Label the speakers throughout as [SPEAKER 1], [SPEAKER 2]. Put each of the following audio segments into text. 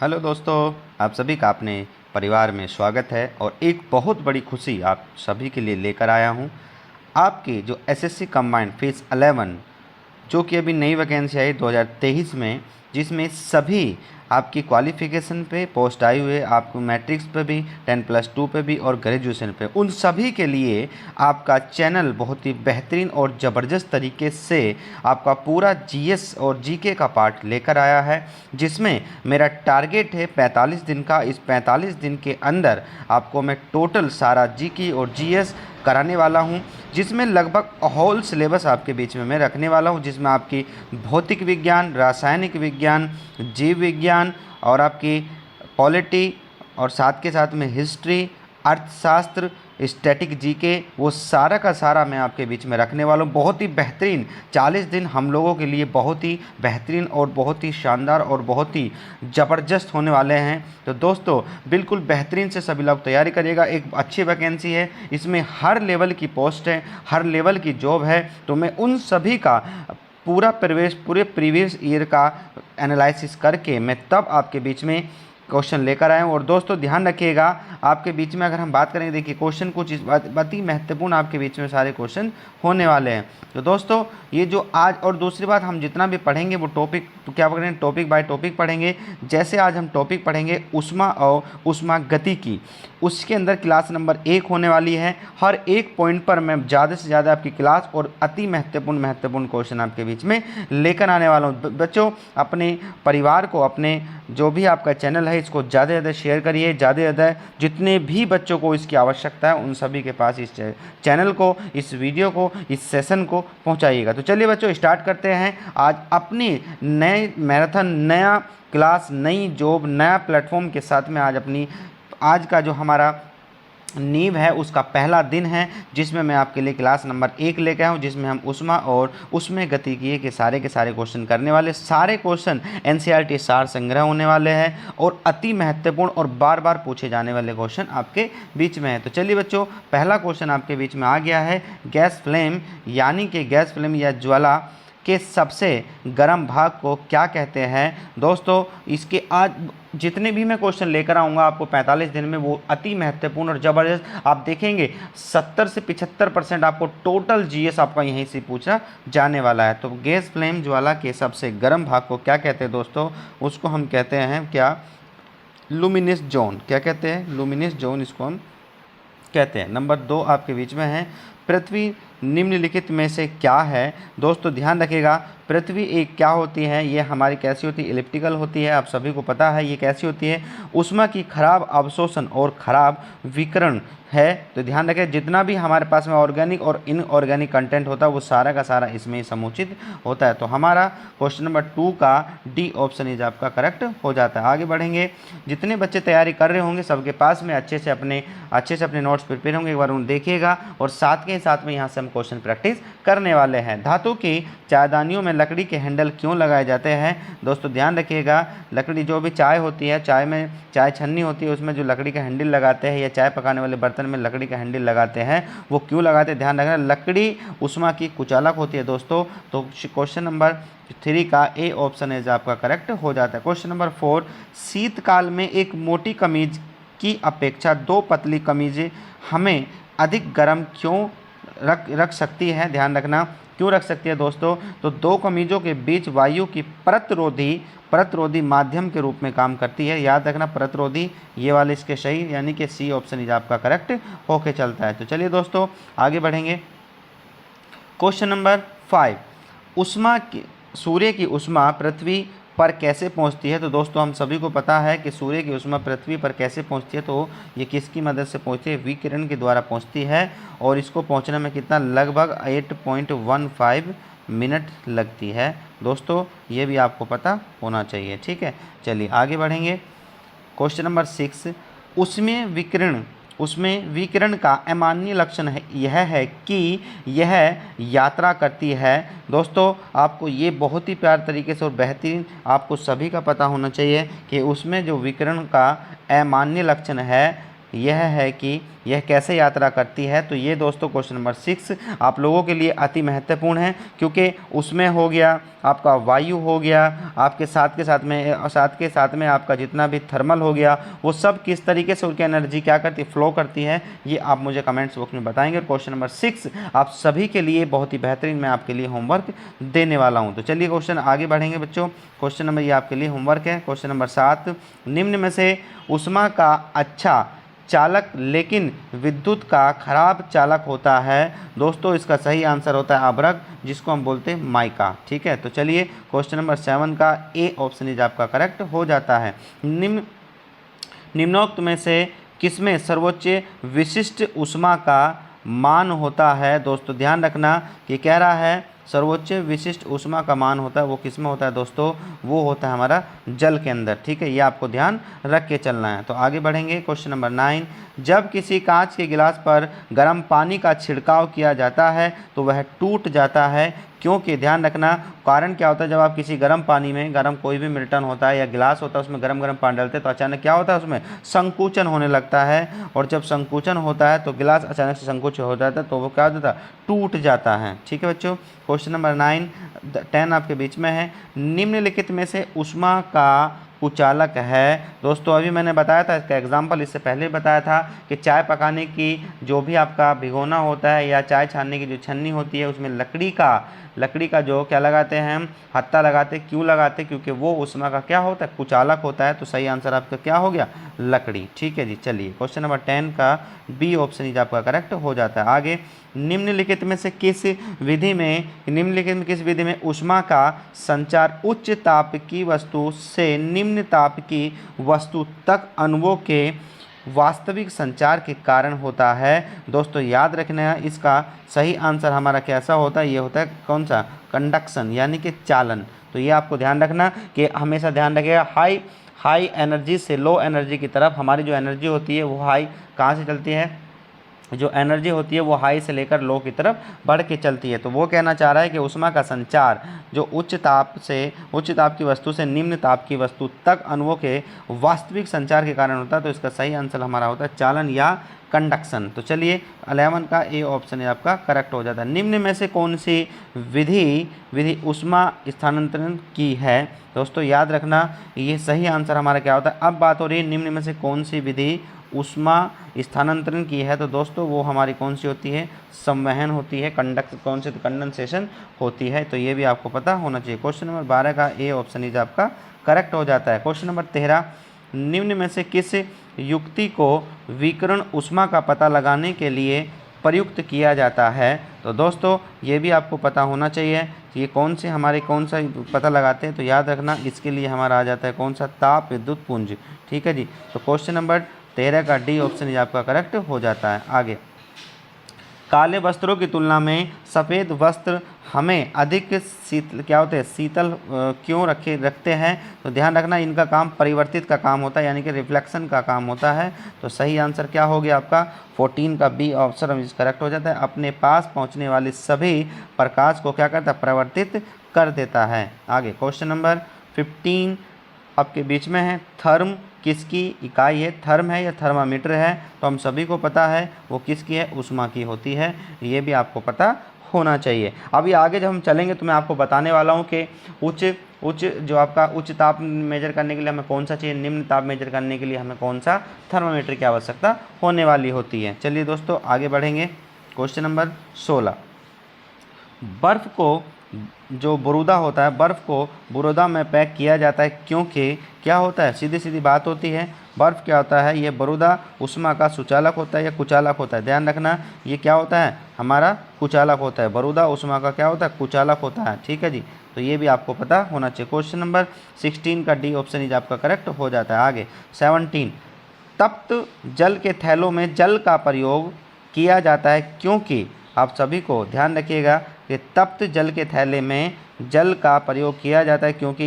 [SPEAKER 1] Hello दोस्तों, आप सभी का अपने परिवार में स्वागत है और एक बहुत बड़ी खुशी आप सभी के लिए लेकर आया हूं। आपके जो एसएससी कंबाइंड फेज़ 11 जो कि अभी नई वैकेंसी आई 2023 में, जिसमें सभी आपकी क्वालिफ़िकेशन पे पोस्ट आई हुई है, आपको मैट्रिक्स पे भी 10+2 पे भी और ग्रेजुएशन पे, उन सभी के लिए आपका चैनल बहुत ही बेहतरीन और ज़बरदस्त तरीके से आपका पूरा जीएस और जीके का पार्ट लेकर आया है, जिसमें मेरा टारगेट है 45 दिन का। इस 45 दिन के अंदर आपको मैं टोटल सारा जीके और जीएस कराने वाला हूं, जिसमें लगभग होल सिलेबस आपके बीच में मैं रखने वाला हूं, जिसमें आपकी भौतिक विज्ञान, रासायनिक विज्ञान, जीव विज्ञान और आपकी पॉलिटी और साथ के साथ में हिस्ट्री, अर्थशास्त्र, स्टैटिक जीके, वो सारा का सारा मैं आपके बीच में रखने वाला हूँ। बहुत ही बेहतरीन 40 दिन हम लोगों के लिए बहुत ही बेहतरीन और बहुत ही शानदार और बहुत ही ज़बरदस्त होने वाले हैं। तो दोस्तों बिल्कुल बेहतरीन से सभी लोग तैयारी करिएगा। एक अच्छी वैकेंसी है, इसमें हर लेवल की पोस्ट है, हर लेवल की जॉब है। तो मैं उन सभी का पूरे प्रीवियस ईयर का एनालिसिस करके मैं तब आपके बीच में क्वेश्चन लेकर आए हूँ। और दोस्तों ध्यान रखिएगा, आपके बीच में अगर हम बात करेंगे, देखिए क्वेश्चन कुछ इस बात ही महत्वपूर्ण आपके बीच में सारे क्वेश्चन होने वाले हैं। तो दोस्तों ये जो आज, और दूसरी बात, हम जितना भी पढ़ेंगे वो टॉपिक क्या पढ़ेंगे, टॉपिक बाय टॉपिक पढ़ेंगे। जैसे आज हम टॉपिक पढ़ेंगे ऊष्मा और ऊष्मा गति की, उसके अंदर क्लास नंबर 1 होने वाली है। हर एक पॉइंट पर मैं ज़्यादा से ज़्यादा आपकी क्लास और अति महत्वपूर्ण क्वेश्चन आपके बीच में लेकर आने वाला हूँ। बच्चों अपने परिवार को, अपने जो भी आपका चैनल है, इसको ज़्यादा से ज़्यादा शेयर करिए। ज़्यादा से ज़्यादा जितने भी बच्चों को इसकी आवश्यकता है उन सभी के पास इस चैनल को, इस वीडियो को, इस सेशन को पहुंचाइएगा। तो चलिए बच्चों स्टार्ट करते हैं आज अपनी नए मैराथन, नया क्लास, नई जॉब, नया प्लेटफॉर्म के साथ में। आज का जो हमारा नींव है उसका पहला दिन है, जिसमें मैं आपके लिए क्लास नंबर 1 लेके आया हूँ, जिसमें हम ऊष्मा और उसमें गतिकीय के सारे क्वेश्चन करने वाले। सारे क्वेश्चन एनसीईआरटी सार संग्रह होने वाले हैं और अति महत्वपूर्ण और बार बार पूछे जाने वाले क्वेश्चन आपके बीच में है। तो चलिए बच्चों, पहला क्वेश्चन आपके बीच में आ गया है। गैस फ्लेम यानी कि गैस फ्लेम या ज्वाला के सबसे गर्म भाग को क्या कहते हैं। दोस्तों इसके आज जितने भी मैं क्वेश्चन लेकर आऊँगा आपको 45 दिन में, वो अति महत्वपूर्ण और ज़बरदस्त आप देखेंगे। 70 से 75% आपको टोटल जीएस आपका यहीं से पूछा जाने वाला है। तो गैस फ्लेम ज्वाला के सबसे गर्म भाग को क्या कहते हैं दोस्तों, उसको हम कहते हैं क्या, लुमिनस जोन। क्या कहते हैं, लुमिनस जोन इसको हम कहते हैं। नंबर 2 आपके बीच में है, पृथ्वी निम्नलिखित में से क्या है। दोस्तों ध्यान रखिएगा, पृथ्वी एक क्या होती है, ये हमारी कैसी होती है, इलिप्टिकल होती है। आप सभी को पता है ये कैसी होती है, ऊष्मा की खराब अवशोषण और खराब विकिरण है। तो ध्यान रखें, जितना भी हमारे पास में ऑर्गेनिक और इनऑर्गेनिक कंटेंट होता है वो सारा का सारा इसमें ही समुचित होता है। तो हमारा क्वेश्चन नंबर 2 का डी ऑप्शन इज आपका करेक्ट हो जाता है। आगे बढ़ेंगे, जितने बच्चे तैयारी कर रहे होंगे सबके पास में अच्छे से अपने नोट्स प्रिपेयर होंगे, एक बार उन्हें देखिएगा। और साथ के साथ में यहाँ से हम क्वेश्चन प्रैक्टिस करने वाले हैं। धातु की चायदानियों में लकड़ी के हैंडल क्यों लगाए जाते हैं। दोस्तों ध्यान रखिएगा, लकड़ी जो भी चाय होती है, चाय में चाय छन्नी होती है, उसमें जो लकड़ी का हैंडल लगाते हैं, या चाय पकाने वाले बर्तन में लकड़ी का हैंडल लगाते हैं, वो क्यों लगाते हैं, ध्यान रखना। लकड़ी ऊष्मा की कुचालक होती है दोस्तों। तो क्वेश्चन नंबर 3 का ए ऑप्शन है आपका करेक्ट हो जाता है। क्वेश्चन नंबर 4, शीतकाल में एक मोटी कमीज की अपेक्षा 2 पतली कमीजें हमें अधिक गर्म क्यों रख सकती है। ध्यान रखना क्यों रख सकती है दोस्तों, तो 2 कमीजों के बीच वायु की परतरोधी माध्यम के रूप में काम करती है। याद रखना परतरोधी, ये वाले इसके सही, यानी कि सी ऑप्शन इज आपका करेक्ट होके चलता है। तो चलिए दोस्तों आगे बढ़ेंगे। क्वेश्चन नंबर 5, सूर्य की ऊष्मा पृथ्वी पर कैसे पहुंचती है। तो दोस्तों हम सभी को पता है कि सूर्य की ऊष्मा पृथ्वी पर कैसे पहुंचती है, तो ये किसकी मदद से पहुंचती है, विकिरण के द्वारा पहुंचती है। और इसको पहुंचने में कितना, लगभग 8.15 मिनट लगती है। दोस्तों ये भी आपको पता होना चाहिए, ठीक है। चलिए आगे बढ़ेंगे। क्वेश्चन नंबर 6, उसमें विकिरण का अमान्य लक्षण यह है कि यह यात्रा करती है। दोस्तों आपको ये बहुत ही प्यार तरीके से और बेहतरीन आपको सभी का पता होना चाहिए कि उसमें जो विकिरण का अमान्य लक्षण है यह है कि यह कैसे यात्रा करती है। तो ये दोस्तों क्वेश्चन नंबर 6 आप लोगों के लिए अति महत्वपूर्ण है, क्योंकि उसमें हो गया आपका वायु, हो गया आपके साथ के साथ में आपका जितना भी थर्मल हो गया, वो सब किस तरीके से उनकी एनर्जी क्या करती है, फ्लो करती है, ये आप मुझे कमेंट्स बॉक्स में बताएंगे। और क्वेश्चन नंबर 6 आप सभी के लिए बहुत ही बेहतरीन मैं आपके लिए होमवर्क देने वाला हूँ। तो चलिए क्वेश्चन आगे बढ़ेंगे बच्चों। क्वेश्चन नंबर ये आपके लिए होमवर्क है। क्वेश्चन नंबर 7, निम्न में से ऊष्मा का अच्छा चालक लेकिन विद्युत का खराब चालक होता है। दोस्तों इसका सही आंसर होता है अभ्रक, जिसको हम बोलते हैं माइका। ठीक है, तो चलिए क्वेश्चन नंबर 7 का ए ऑप्शन इज आपका करेक्ट हो जाता है। निम्नोक्त में से किसमें सर्वोच्च विशिष्ट ऊष्मा का मान होता है। दोस्तों ध्यान रखना कि कह रहा है सर्वोच्च विशिष्ट ऊष्मा का मान होता है, वो किसमें होता है दोस्तों, वो होता है हमारा जल के अंदर। ठीक है, ये आपको ध्यान रख के चलना है। तो आगे बढ़ेंगे क्वेश्चन नंबर 9, जब किसी कांच के गिलास पर गर्म पानी का छिड़काव किया जाता है तो वह टूट जाता है, क्योंकि ध्यान रखना कारण क्या होता है, जब आप किसी गर्म पानी में, गर्म कोई भी मिल्टन होता है या गिलास होता है, उसमें गर्म गर्म पानी डालते हैं तो अचानक क्या होता है, उसमें संकुचन होने लगता है। और जब संकुचन होता है तो गिलास अचानक से संकुचित हो जाता है, तो वो क्या हो जाता है, टूट जाता है। ठीक है बच्चों, क्वेश्चन नंबर 9 10 आपके बीच में है। निम्नलिखित में से ऊष्मा का कुचालक है। दोस्तों अभी मैंने बताया था, इसका एग्जाम्पल इससे पहले बताया था कि चाय पकाने की जो भी आपका भिगोना होता है या चाय छानने की जो छन्नी होती है, उसमें लकड़ी का जो क्या लगाते हैं हम, हत्था लगाते हैं। क्यों लगाते हैं, क्योंकि वो ऊष्मा का क्या होता है, कुचालक होता है। तो सही आंसर आपका क्या हो गया, लकड़ी। ठीक है जी, चलिए क्वेश्चन नंबर 10 का बी ऑप्शन इज आपका करेक्ट हो जाता है। आगे, निम्नलिखित में किस विधि में ऊष्मा का संचार उच्च ताप की वस्तु से निम्न ताप की वस्तु तक अणुओं के वास्तविक संचार के कारण होता है। दोस्तों याद रखना इसका सही आंसर हमारा कैसा होता है, ये होता है कौन सा, कंडक्शन, यानी कि चालन। तो ये आपको ध्यान रखना कि हमेशा ध्यान रखिएगा हाई एनर्जी से लो एनर्जी की तरफ हमारी जो एनर्जी होती है वो हाई कहाँ से चलती है, जो एनर्जी होती है वो हाई से लेकर लो की तरफ बढ़ के चलती है। तो वो कहना चाह रहा है कि ऊष्मा का संचार जो उच्च ताप की वस्तु से निम्न ताप की वस्तु तक अणुओं के वास्तविक संचार के कारण होता है। तो इसका सही आंसर हमारा होता है चालन या कंडक्शन। तो चलिए 11 का ए ऑप्शन आपका करेक्ट हो जाता है। निम्न में से कौन सी विधि ऊष्मा स्थानांतरण की है। दोस्तों याद रखना ये सही आंसर हमारा क्या होता है। अब बात हो रही है निम्न में से कौन सी विधि ऊष्मा स्थानांतरण की है। तो दोस्तों वो हमारी कौन सी होती है, संवहन होती है, कंडेंसेशन होती है। तो ये भी आपको पता होना चाहिए। क्वेश्चन नंबर 12 का ए ऑप्शन इज आपका करेक्ट हो जाता है। क्वेश्चन नंबर 13, निम्न में से किस युक्ति को विकिरण ऊष्मा का पता लगाने के लिए प्रयुक्त किया जाता है। तो दोस्तों ये भी आपको पता होना चाहिए कि ये कौन सा पता लगाते हैं। तो याद रखना इसके लिए हमारा आ जाता है कौन सा, ताप विद्युत पुंज। ठीक है जी, तो क्वेश्चन नंबर 13 का डी ऑप्शन ही आपका करेक्ट हो जाता है। आगे, काले वस्त्रों की तुलना में सफ़ेद वस्त्र हमें अधिक शीतल क्यों रखते हैं। तो ध्यान रखना इनका काम परिवर्तित का काम होता है, यानी कि रिफ्लेक्शन का काम होता है। तो सही आंसर क्या हो गया आपका 14 का बी ऑप्शन करेक्ट हो जाता है। अपने पास पहुंचने वाले सभी प्रकाश को क्या करता है, परिवर्तित कर देता है। आगे क्वेश्चन नंबर 15 आपके बीच में है, थर्म किसकी इकाई है, थर्म है या थर्मामीटर है। तो हम सभी को पता है वो किसकी है, ऊष्मा की होती है। ये भी आपको पता होना चाहिए। अभी आगे जब हम चलेंगे तो मैं आपको बताने वाला हूँ कि उच्च ताप मेजर करने के लिए हमें कौन सा चाहिए, निम्न ताप मेजर करने के लिए हमें कौन सा थर्मामीटर की आवश्यकता होने वाली होती है। चलिए दोस्तों आगे बढ़ेंगे। क्वेश्चन नंबर 16, बर्फ़ को जो बुरूदा होता है, बर्फ़ को बुरूदा में पैक किया जाता है क्योंकि क्या होता है, सीधी सीधी बात होती है। बर्फ़ क्या होता है, ये बुरूदा ऊष्मा का सुचालक होता है या कुचालक होता है। ध्यान रखना ये क्या होता है, हमारा कुचालक होता है। बरूदा ऊष्मा का क्या होता है, कुचालक होता है। ठीक है जी, तो ये भी आपको पता होना चाहिए। क्वेश्चन नंबर 16 का डी ऑप्शन इज आपका करेक्ट हो जाता है। आगे 17, तप्त जल के थैलों में जल का प्रयोग किया जाता है क्योंकि, आप सभी को ध्यान रखिएगा कि तप्त जल के थैले में जल का प्रयोग किया जाता है क्योंकि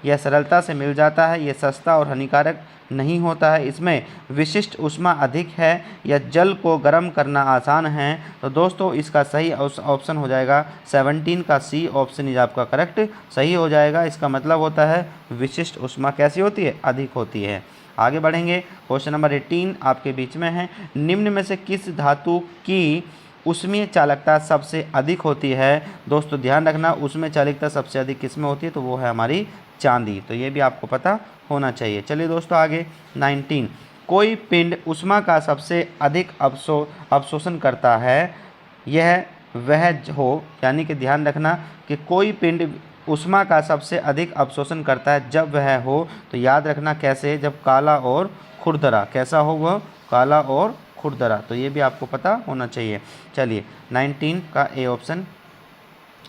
[SPEAKER 1] यह सरलता से मिल जाता है, यह सस्ता और हानिकारक नहीं होता है, इसमें विशिष्ट ऊष्मा अधिक है, या जल को गर्म करना आसान है। तो दोस्तों इसका सही ऑप्शन हो जाएगा 17 का सी ऑप्शन इज आपका करेक्ट सही हो जाएगा। इसका मतलब होता है विशिष्ट ऊष्मा कैसी होती है, अधिक होती है। आगे बढ़ेंगे, क्वेश्चन नंबर 18 आपके बीच में है, निम्न में से किस धातु की ऊष्मीय चालकता सबसे अधिक होती है। दोस्तों ध्यान रखना, ऊष्मीय चालकता सबसे अधिक किस में होती है, तो वो है हमारी चांदी। तो ये भी आपको पता होना चाहिए। चलिए दोस्तों आगे 19, कोई पिंड ऊष्मा का सबसे अधिक अवशोषण करता है, यह वह हो, यानी कि ध्यान रखना कि कोई पिंड ऊष्मा का सबसे अधिक अवशोषण करता है जब वह हो, तो याद रखना कैसे, जब काला और खुरदरा, कैसा हो वह, काला और खुरदरा। तो ये भी आपको पता होना चाहिए। चलिए 19 का ए ऑप्शन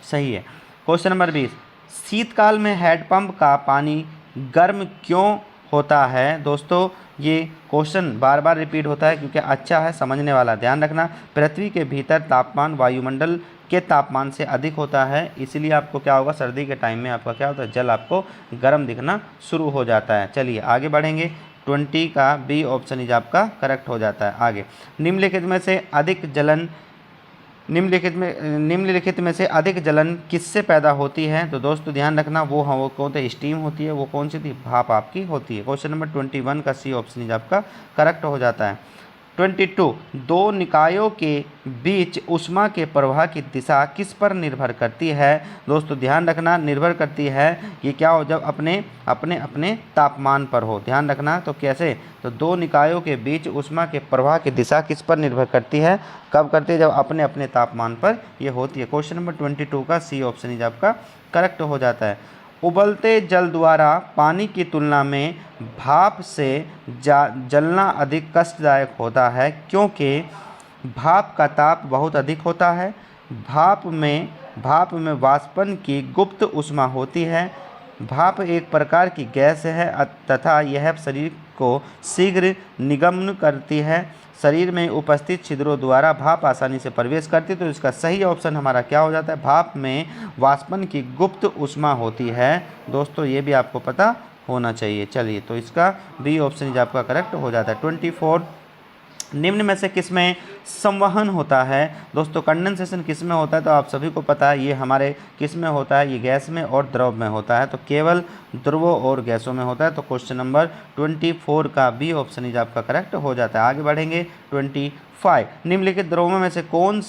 [SPEAKER 1] सही है। क्वेश्चन नंबर 20, शीतकाल में हैंडपंप का पानी गर्म क्यों होता है। दोस्तों ये क्वेश्चन बार बार रिपीट होता है क्योंकि अच्छा है, समझने वाला। ध्यान रखना, पृथ्वी के भीतर तापमान वायुमंडल के तापमान से अधिक होता है, इसलिए आपको क्या होगा, सर्दी के टाइम में आपका क्या होता है, जल आपको गर्म दिखना शुरू हो जाता है। चलिए आगे बढ़ेंगे, 20 का बी ऑप्शन इज आपका करेक्ट हो जाता है। आगे, निम्नलिखित में से अधिक जलन किससे पैदा होती है। तो दोस्तों ध्यान रखना, वो कौन सी स्टीम होती है, वो कौन सी थी, भाप आपकी होती है। क्वेश्चन नंबर 21 का सी ऑप्शन इज आपका करेक्ट हो जाता है। 22, दो निकायों के बीच ऊष्मा के प्रवाह की दिशा किस पर निर्भर करती है। दोस्तों ध्यान रखना, निर्भर करती है, ये क्या हो, जब अपने अपने अपने तापमान पर हो। ध्यान रखना, तो कैसे, तो दो निकायों के बीच ऊष्मा के प्रवाह की दिशा किस पर निर्भर करती है, कब करती है, जब अपने अपने तापमान पर ये होती है। क्वेश्चन नंबर 22 का सी ऑप्शन इज आपका करेक्ट हो जाता है। उबलते जल द्वारा पानी की तुलना में भाप से जलना अधिक कष्टदायक होता है, क्योंकि भाप का ताप बहुत अधिक होता है। भाप में वाष्पन की गुप्त ऊष्मा होती है। भाप एक प्रकार की गैस है तथा यह शरीर को शीघ्र निगमन करती है। शरीर में उपस्थित छिद्रों द्वारा भाप आसानी से प्रवेश करती है। तो इसका सही ऑप्शन हमारा क्या हो जाता है, भाप में वाष्पन की गुप्त ऊष्मा होती है। दोस्तों ये भी आपको पता होना चाहिए। चलिए, तो इसका बी ऑप्शन आपका करेक्ट हो जाता है। 24, निम्न में से किसमें संवहन होता है। दोस्तों कंडेंसेशन किसमें होता है, तो आप सभी को पता है ये हमारे किसमें होता है, ये गैस में और द्रव में होता है। तो केवल द्रवों और गैसों में होता है। तो क्वेश्चन नंबर 24 का बी ऑप्शन इज आपका करेक्ट हो जाता है। आगे बढ़ेंगे 25, निम्नलिखित द्रवों में से कौन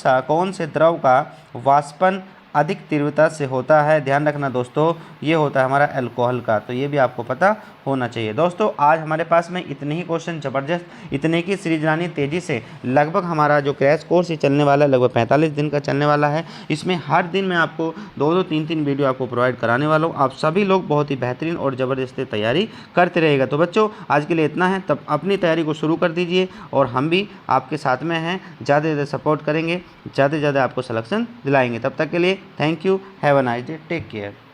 [SPEAKER 1] से द्रव का वाष्पन अधिक तीव्रता से होता है। ध्यान रखना दोस्तों, ये होता है हमारा अल्कोहल का। तो ये भी आपको पता होना चाहिए। दोस्तों आज हमारे पास में इतने ही क्वेश्चन, ज़बरदस्त इतने की सीरीज लानी तेज़ी से, लगभग हमारा जो क्रैश कोर्स ये चलने वाला है लगभग 45 दिन का चलने वाला है। इसमें हर दिन मैं आपको 2-2, 3-3 वीडियो आपको प्रोवाइड कराने वाला हूँ। आप सभी लोग बहुत ही बेहतरीन और ज़बरदस्त तैयारी करते रहेगा। तो बच्चों आज के लिए इतना है, तब अपनी तैयारी को शुरू कर दीजिए और हम भी आपके साथ में हैं, ज़्यादा से ज़्यादा सपोर्ट करेंगे, ज़्यादा से ज़्यादा आपको सिलेक्शन दिलाएंगे। तब तक के लिए thank you, have a nice day, take care.